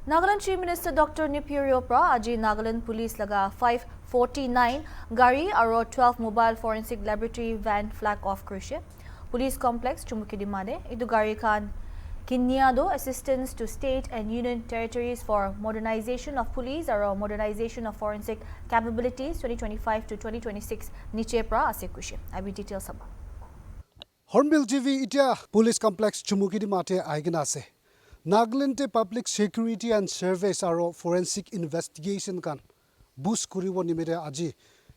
Nagaland Chief Minister Dr. Nipurio Pra aji Nagaland Police laga 549 gari aro 12 mobile forensic laboratory van flag off krishe. Police complex Chumukidimade idu gari khan Kinyado assistance to state and union territories for modernization of police aro modernization of forensic capabilities 2025 to 2026 niche pra ase krishe. Abi details saba. HornbillTV itia police complex Chumukidimate aigena ase. Nagaland Public Security and Service aro forensic investigation kan boost kuriwo nimere aji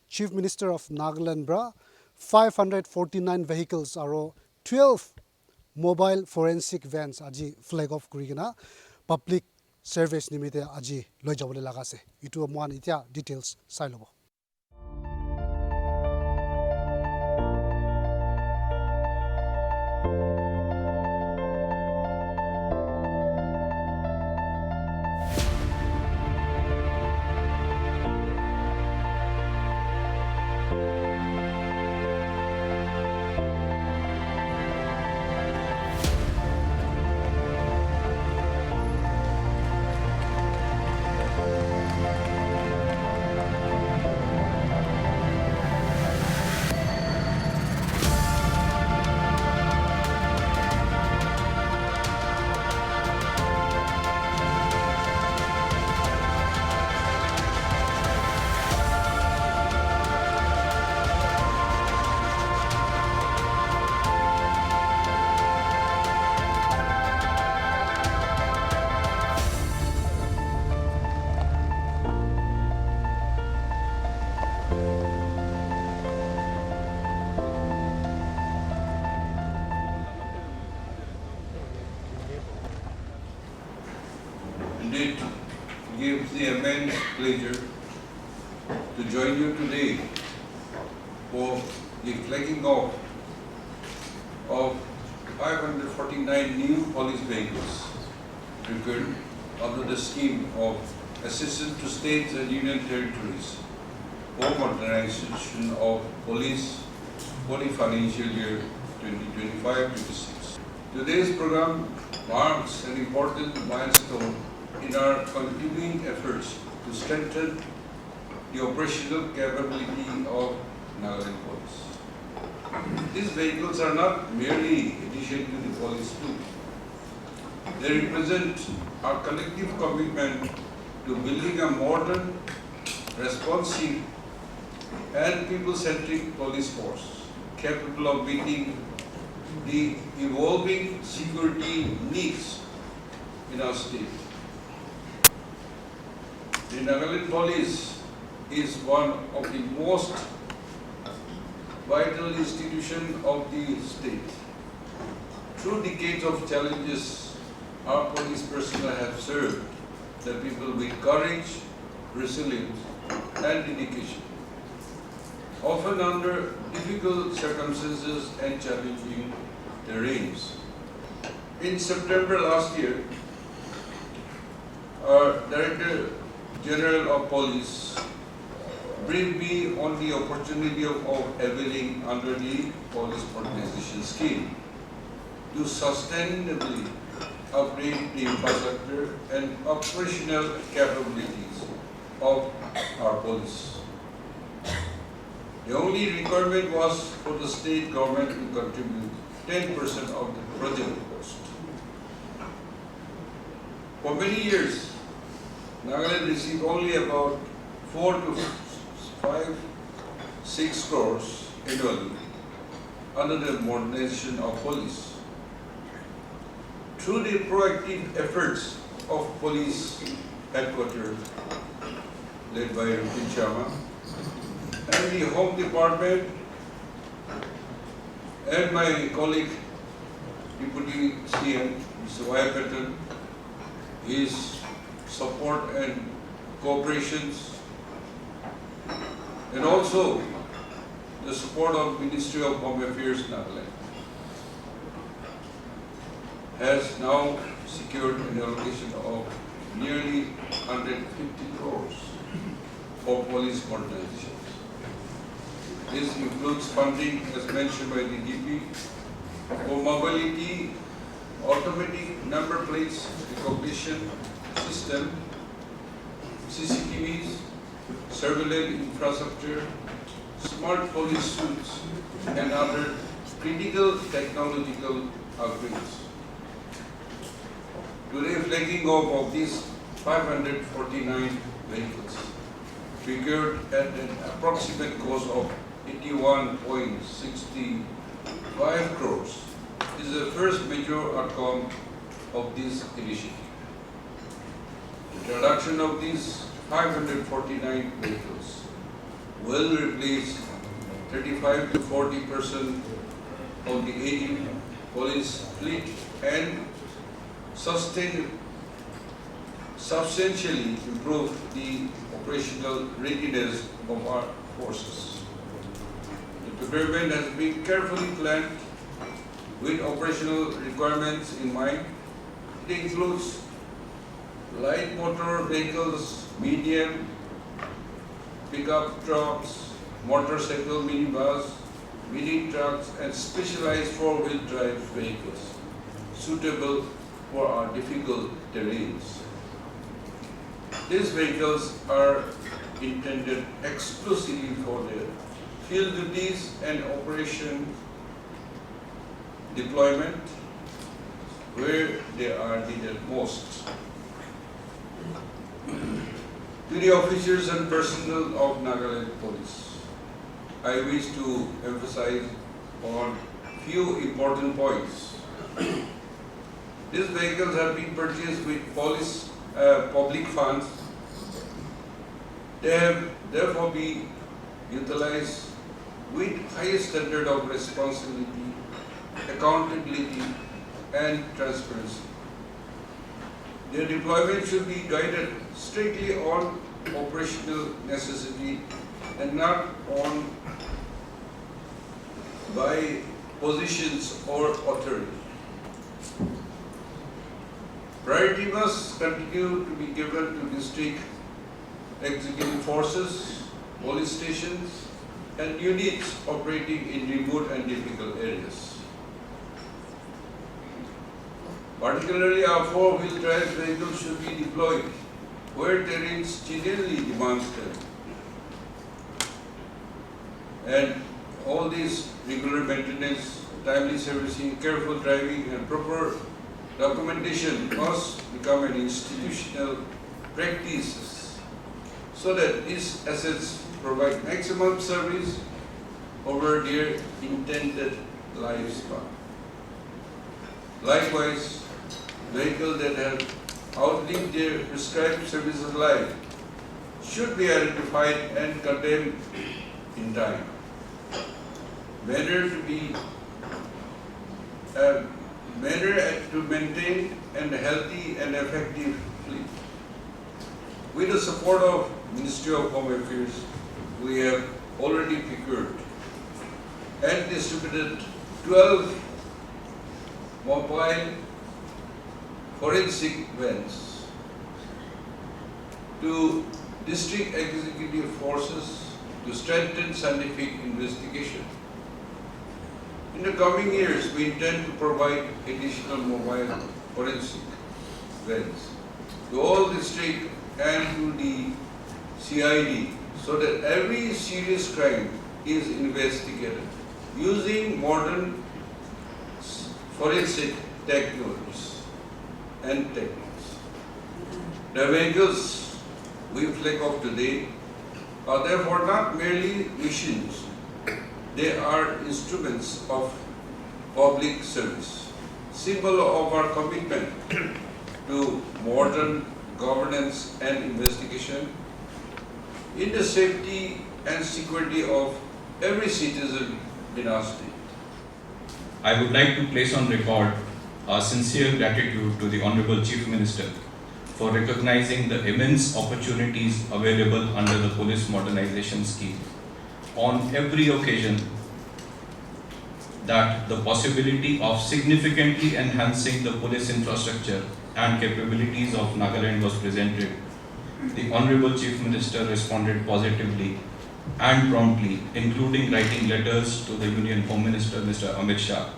Chief Minister of Nagaland bra 549 vehicles aro 12 mobile forensic vans aji flag off kurigena public service nimite aji lojabole lagase itu moan itia details sailobo. It gives the immense pleasure to join you today for the flagging off of 549 new police vehicles procured under the scheme of assistance to states and union territories for modernization of police for the financial year 2025-26. Today's program marks an important milestone in our continuing efforts to strengthen the operational capability of Nagaland Police. These vehicles are not merely addition to the police tool. They represent our collective commitment to building a modern, responsive and people-centric police force capable of meeting the evolving security needs in our state. The Nagaland Police is one of the most vital institutions of the state. Through decades of challenges, our police personnel have served the people with courage, resilience, and dedication, often under difficult circumstances and challenging terrains. In September last year, our Director General of Police briefed me on the opportunity of availing under the Police Modernization Scheme to sustainably upgrade the infrastructure and operational capabilities of our police. The only requirement was for the state government to contribute 10% of the project cost. For many years, Nagaland received only about 4 to 6 crores annually under the modernization of police. Through the proactive efforts of police headquarters led by Rupin Sharma and the Home Department and my colleague Deputy CM, Mr. Y. Patton, his support and cooperations, and also the support of Ministry of Home Affairs Nagaland has now secured an allocation of nearly 150 crores for police modernization. This includes funding, as mentioned by the DP, for mobility, automatic number plates recognition system, CCTVs, surveillance infrastructure, smart police suits, and other critical technological upgrades. Today, flagging off of these 549 vehicles, procured at an approximate cost of 81.65 crores, is the first major outcome of this initiative. The introduction of these 549 vehicles will replace 35 to 40% of the aging police fleet and substantially improve the operational readiness of our forces. The procurement has been carefully planned with operational requirements in mind. It includes light motor vehicles, medium pickup trucks, motorcycle minibus, mini trucks, and specialized four-wheel drive vehicles suitable for our difficult terrains. These vehicles are intended exclusively for their field duties and operation deployment where they are needed most. To the officers and personnel of Nagaland Police, I wish to emphasize on few important points. These vehicles have been purchased with public funds. They have therefore been utilized with highest standard of responsibility, accountability, and transparency. Their deployment should be guided strictly on operational necessity and not on by positions or authority. Priority must continue to be given to district executive forces, police stations, and units operating in remote and difficult areas. Particularly, our four-wheel drive vehicles should be deployed where terrains genuinely demands them. And all these regular maintenance, timely servicing, careful driving, and proper documentation must become an institutional practice so that these assets provide maximum service over their intended lifespan. Likewise, vehicles that have outlived their prescribed services life should be identified and condemned in time. Manner to maintain a healthy and effective fleet. With the support of Ministry of Home Affairs, we have already procured and distributed 12 mobile forensic vans to district executive forces to strengthen scientific investigation. In the coming years, we intend to provide additional mobile forensic vans to all districts and to the CID so that every serious crime is investigated using modern forensic technologies and techniques. The vehicles we flag off today are therefore not merely machines. They are instruments of public service, symbol of our commitment to modern governance and investigation in the safety and security of every citizen in our state. I would like to place on record our sincere gratitude to the Honorable Chief Minister for recognizing the immense opportunities available under the Police Modernization Scheme. On every occasion that the possibility of significantly enhancing the police infrastructure and capabilities of Nagaland was presented, the Honorable Chief Minister responded positively and promptly, including writing letters to the Union Home Minister, Mr. Amit Shah,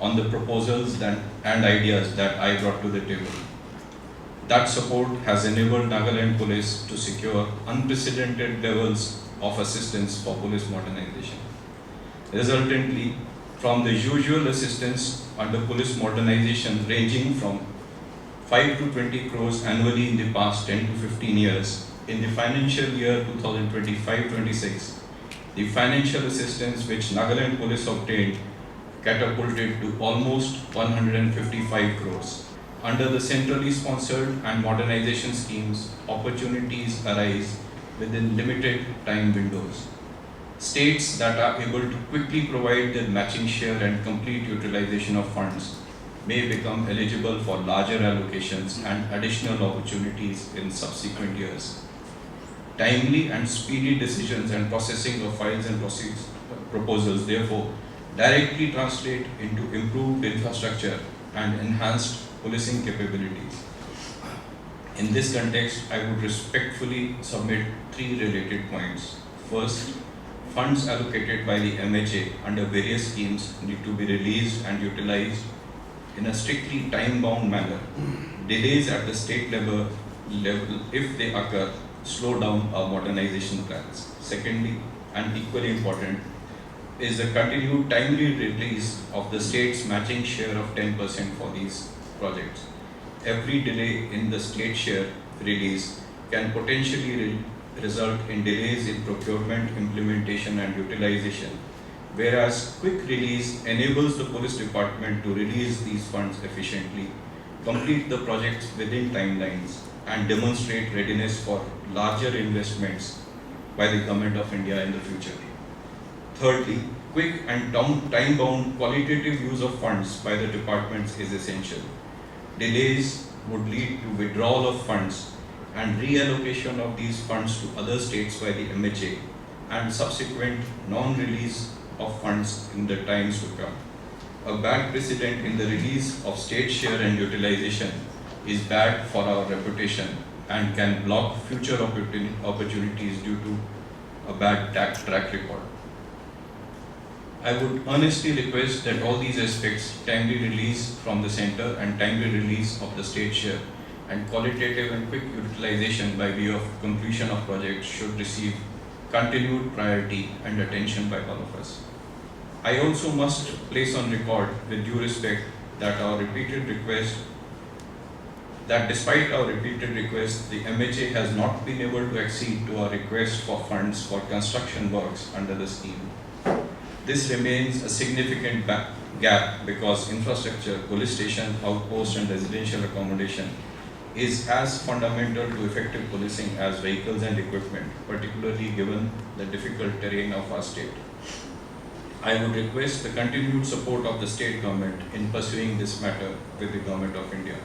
on the proposals and ideas that I brought to the table. That support has enabled Nagaland Police to secure unprecedented levels of assistance for police modernization. Resultantly, from the usual assistance under police modernization ranging from 5 to 20 crores annually in the past 10 to 15 years, in the financial year 2025-26, the financial assistance which Nagaland Police obtained catapulted to almost 155 crores. Under the centrally sponsored and modernization schemes, opportunities arise within limited time windows. States that are able to quickly provide their matching share and complete utilization of funds may become eligible for larger allocations and additional opportunities in subsequent years. Timely and speedy decisions and processing of files and proposals, therefore, directly translate into improved infrastructure and enhanced policing capabilities. In this context, I would respectfully submit 3 related points. First, funds allocated by the MHA under various schemes need to be released and utilized in a strictly time-bound manner. Delays at the state level, if they occur, slow down our modernization plans. Secondly, and equally important, is the continued timely release of the state's matching share of 10% for these projects. Every delay in the state share release can potentially result in delays in procurement, implementation and utilization, whereas quick release enables the police department to release these funds efficiently, complete the projects within timelines and demonstrate readiness for larger investments by the Government of India in the future. Thirdly, quick and time-bound qualitative use of funds by the departments is essential. Delays would lead to withdrawal of funds and reallocation of these funds to other states by the MHA and subsequent non-release of funds in the times to come. A bad precedent in the release of state share and utilization is bad for our reputation and can block future opportunities due to a bad track record. I would earnestly request that all these aspects, timely release from the center and timely release of the state share and qualitative and quick utilization by way of completion of projects should receive continued priority and attention by all of us. I also must place on record with due respect that despite our repeated requests, the MHA has not been able to accede to our request for funds for construction works under the scheme. This remains a significant gap because infrastructure, police station, outpost and residential accommodation is as fundamental to effective policing as vehicles and equipment, particularly given the difficult terrain of our state. I would request the continued support of the state government in pursuing this matter with the Government of India.